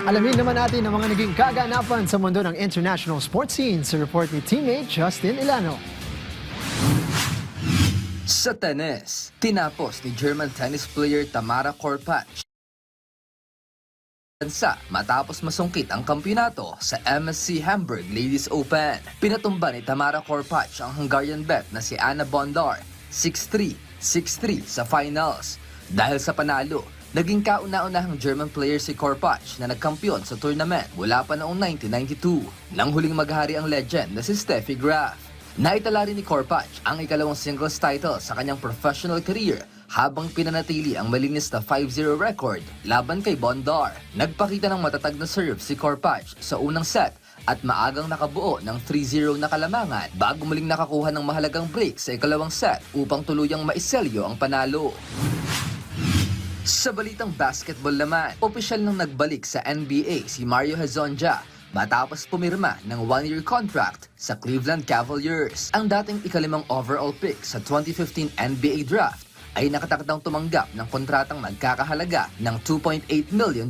Alamin naman natin ang mga naging kaganapan sa mundo ng international sports scene sa report ni teammate Justin Ilano. Sa tennis, tinapos ni German tennis player Tamara Korpatsch bansa matapos masungkit ang kampyonato sa MSC Hamburg Ladies Open. Pinatumba ni Tamara Korpatsch ang Hungarian bet na si Anna Bondar 6-3, 6-3 sa finals. Dahil sa panalo, naging kauna-unahang German player si Korpatsch na nagkampiyon sa tournament mula pa noong 1992 nang huling maghari ang legend na si Steffi Graf. Naitala rin ni Korpatsch ang ikalawang singles title sa kanyang professional career habang pinanatili ang malinis na 5-0 record laban kay Bondar. Nagpakita ng matatag na serve si Korpatsch sa unang set at maagang nakabuo ng 3-0 na kalamangan bago muling nakakuha ng mahalagang break sa ikalawang set upang tuluyang maiselyo ang panalo. Sa balitang basketball naman, opisyal nang nagbalik sa NBA si Mario Hezonja matapos pumirma ng 1-year contract sa Cleveland Cavaliers. Ang dating ikalimang overall pick sa 2015 NBA Draft ay nakatakdang tumanggap ng kontratang magkakahalaga ng $2.8 million.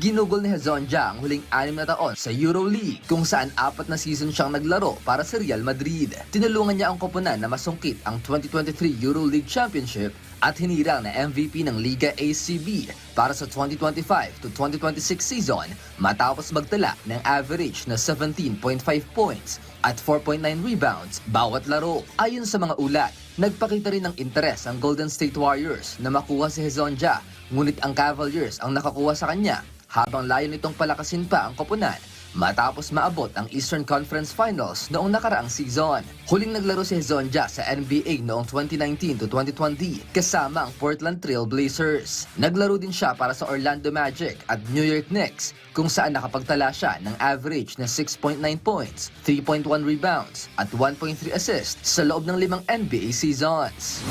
Ginugol ni Hezonja ang huling 6 na taon sa EuroLeague kung saan 4 na season siyang naglaro para sa Real Madrid. Tinulungan niya ang koponan na masungkit ang 2023 EuroLeague Championship at hinirang na MVP ng Liga ACB para sa 2025 to 2026 season matapos magtala ng average na 17.5 points at 4.9 rebounds bawat laro. Ayon sa mga ulat, nagpakita rin ng interes ang Golden State Warriors na makuha si Hezonja, ngunit ang Cavaliers ang nakakuha sa kanya habang layo nitong palakasin pa ang koponan matapos maabot ang Eastern Conference Finals noong nakaraang season. Huling naglaro si Hezonja sa NBA noong 2019 to 2020 kasama ang Portland Trail Blazers. Naglaro din siya para sa Orlando Magic at New York Knicks kung saan nakapagtala siya ng average na 6.9 points, 3.1 rebounds at 1.3 assists sa loob ng 5 NBA seasons.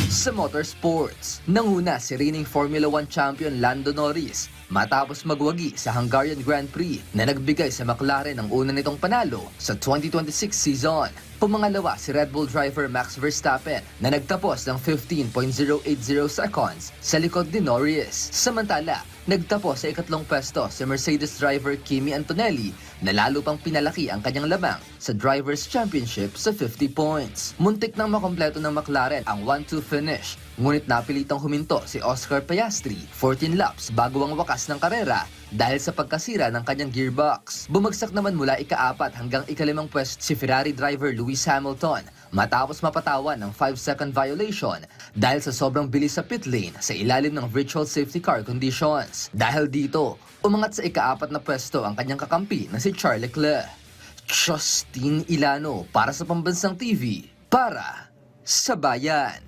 Sa motorsports, nanguna si reigning Formula 1 champion Lando Norris matapos magwagi sa Hungarian Grand Prix na nagbigay sa McLaren ng una nitong panalo sa 2026 season. Pumangalawa si Red Bull driver Max Verstappen na nagtapos ng 15.080 seconds sa likod ni Norris. Samantala, nagtapos sa ikatlong pwesto si Mercedes driver Kimi Antonelli na lalo pang pinalaki ang kanyang lamang sa Drivers' Championship sa 50 points. Muntik nang makompleto ng McLaren ang 1-2 finish, ngunit napilitang huminto si Oscar Piastri 14 laps bago ang wakas ng karera dahil sa pagkasira ng kanyang gearbox. Bumagsak naman mula ika-4 hanggang ika-5 pwesto si Ferrari driver Lewis Hamilton matapos mapatawan ng 5-second violation dahil sa sobrang bilis sa pit lane sa ilalim ng virtual safety car conditions. Dahil dito, umangat sa ika-4 na pwesto ang kanyang kakampi na si Charles Leclerc. Justin Ilano para sa Pambansang TV, para sa Bayan.